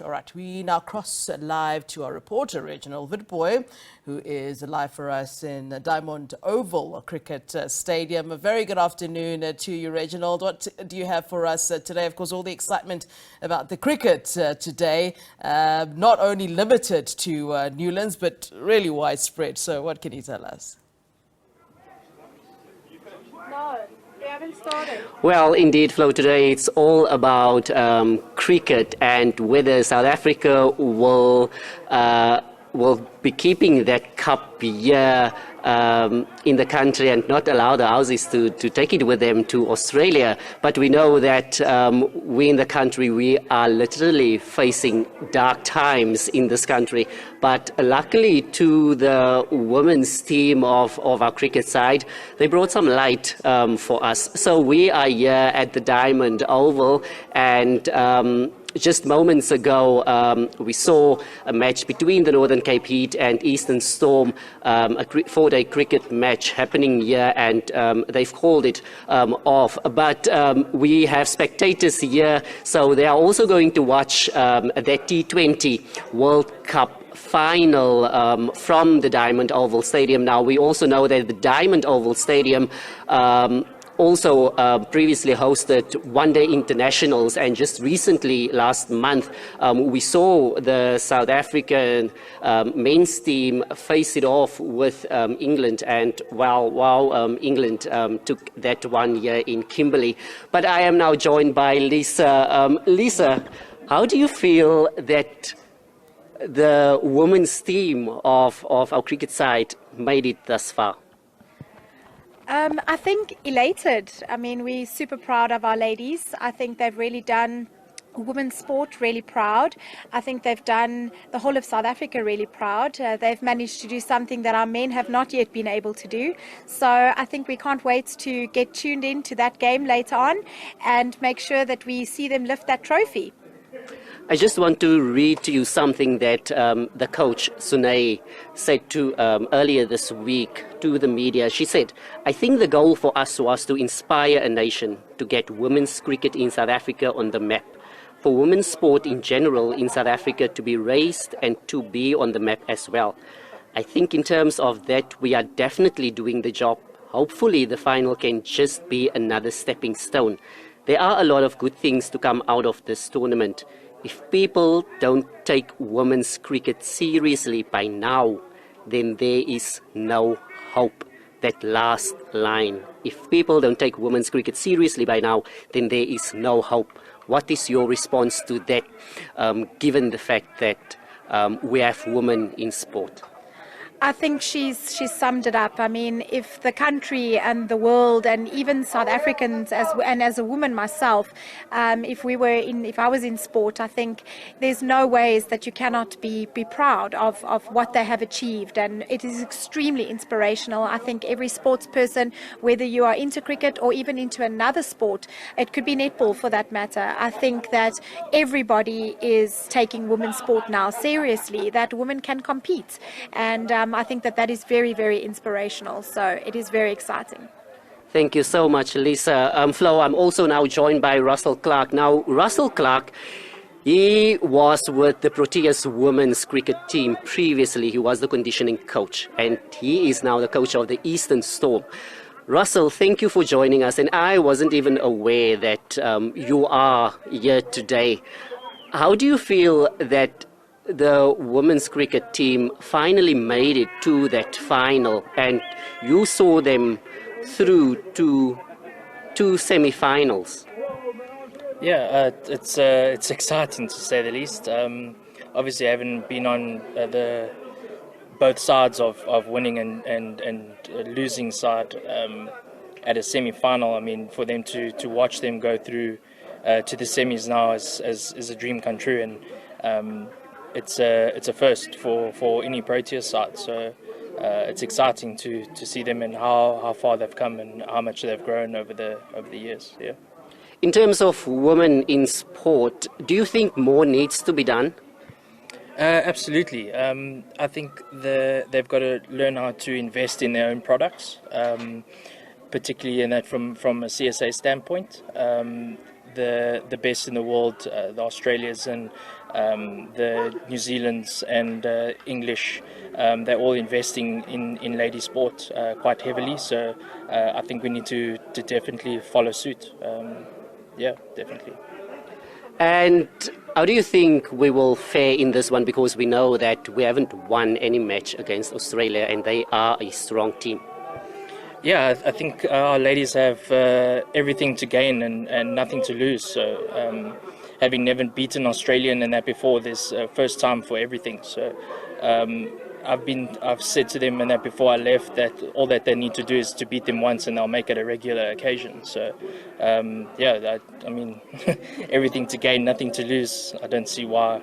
All right, we now cross live to our reporter, Reginald Witbooi, who is live for us in Diamond Oval Cricket Stadium. A very good afternoon to you, Reginald. What do you have for us today? Of course, all the excitement about the cricket today, not only limited to Newlands, but really widespread. So what can you tell us? No, we haven't started. Well, indeed, Flo, today it's all about cricket and whether South Africa will be keeping that cup here in the country and not allow the Aussies to take it with them to Australia. But we know that we in the country, we are literally facing dark times in this country. But luckily to the women's team of our cricket side, they brought some light for us. So we are here at the Diamond Oval, and just moments ago, we saw a match between the Northern Cape Heat and Eastern Storm, a four-day cricket match happening here, and they've called it off. But we have spectators here, so they are also going to watch that T20 World Cup final from the Diamond Oval Stadium. Now, we also know that the Diamond Oval Stadium also previously hosted one-day internationals, and just recently, last month, we saw the South African men's team face it off with England, and England took that one year in Kimberley. But I am now joined by Lisa. Lisa, how do you feel that the women's team of our cricket side made it thus far? I think elated. I mean, we're super proud of our ladies. I think they've really done women's sport really proud. I think they've done the whole of South Africa really proud. They've managed to do something that our men have not yet been able to do. So I think we can't wait to get tuned into that game later on and make sure that we see them lift that trophy. I just want to read to you something that the coach, Sunay, said to earlier this week to the media. She said, "I think the goal for us was to inspire a nation to get women's cricket in South Africa on the map, for women's sport in general in South Africa to be raised and to be on the map as well. I think in terms of that, we are definitely doing the job. Hopefully the final can just be another stepping stone. There are a lot of good things to come out of this tournament. If people don't take women's cricket seriously by now, then there is no hope." That last line. If people don't take women's cricket seriously by now, then there is no hope. What is your response to that, given the fact that we have women in sport? I think she's summed it up. I mean, if the country and the world and even South Africans, as a woman myself, if I was in sport, I think there's no ways that you cannot be proud of what they have achieved, and it is extremely inspirational. I think every sports person, whether you are into cricket or even into another sport, it could be netball for that matter, I think that everybody is taking women's sport now seriously, that women can compete, and I think that is very, very inspirational. So it is very exciting. Thank you so much, Lisa. Flo, I'm also now joined by Russell Clark. Now, Russell Clark, he was with the Proteas women's cricket team previously. He was the conditioning coach, and he is now the coach of the Eastern Storm. Russell, thank you for joining us, and I wasn't even aware that you are here today. How do you feel that the women's cricket team finally made it to that final, and you saw them through to two semi-finals? Yeah, it's exciting to say the least. Obviously, having been on both sides of winning and losing side at a semi-final, I mean, for them to watch them go through to the semis now is a dream come true, and it's a first for any Proteas side, so it's exciting to see them and how far they've come and how much they've grown over the years. Yeah. In terms of women in sport, do you think more needs to be done? Absolutely. I think they've got to learn how to invest in their own products, particularly in that from a CSA standpoint. The best in the world, the Australians and the New Zealand's and English, they're all investing in lady sport quite heavily. So I think we need to definitely follow suit. Yeah, definitely. And how do you think we will fare in this one? Because we know that we haven't won any match against Australia and they are a strong team. Yeah, I think our ladies have everything to gain and nothing to lose. So having never beaten Australian and that before, this first time for everything. So I've said to them and that before I left that all that they need to do is to beat them once and they'll make it a regular occasion. So yeah, I mean everything to gain, nothing to lose. I don't see why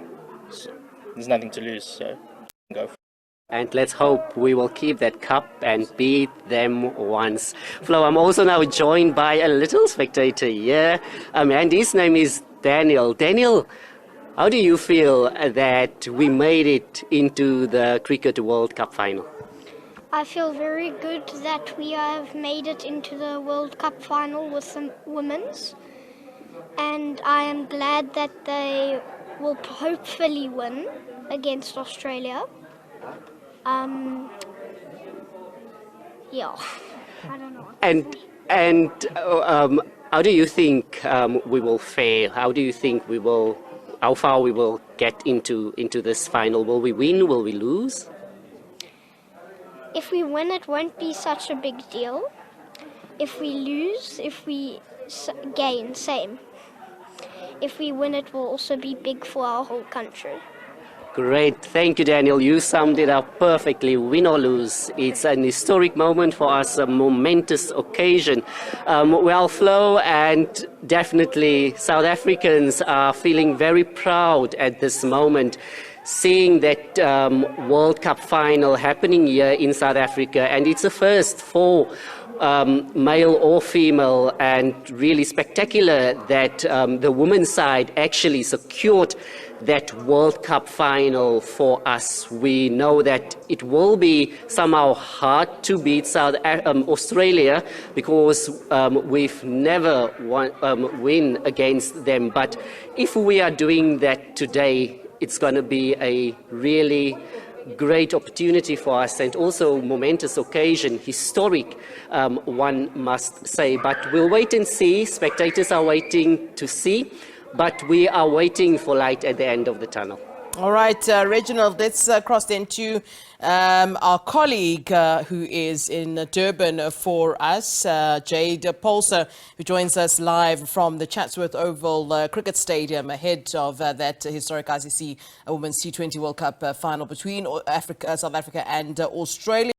there's nothing to lose. So go for it. And let's hope we will keep that cup and beat them once. Flo, I'm also now joined by a little spectator here, and his name is Daniel. Daniel, how do you feel that we made it into the Cricket World Cup final? I feel very good that we have made it into the World Cup final with the women's, and I am glad that they will hopefully win against Australia. Yeah, I don't know. And how do you think we will fare? How do you think how far we will get into this final? Will we win? Will we lose? If we win, it won't be such a big deal. If we lose, if we gain, same. If we win, it will also be big for our whole country. Great. Thank you, Daniel. You summed it up perfectly. Win or lose, it's an historic moment for us, a momentous occasion. Well, Flo, and definitely South Africans are feeling very proud at this moment, seeing that World Cup final happening here in South Africa. And it's a first for male or female, and really spectacular that the women's side actually secured that World Cup final for us. We know that it will be somehow hard to beat Australia because we've never win against them. But if we are doing that today, it's going to be a really great opportunity for us and also momentous occasion, historic, one must say. But we'll wait and see. Spectators are waiting to see, but we are waiting for light at the end of the tunnel. All right, Reginald, let's cross then to our colleague who is in Durban for us, Jade Polser, who joins us live from the Chatsworth Oval Cricket Stadium ahead of that historic ICC Women's T20 World Cup final between South Africa and Australia.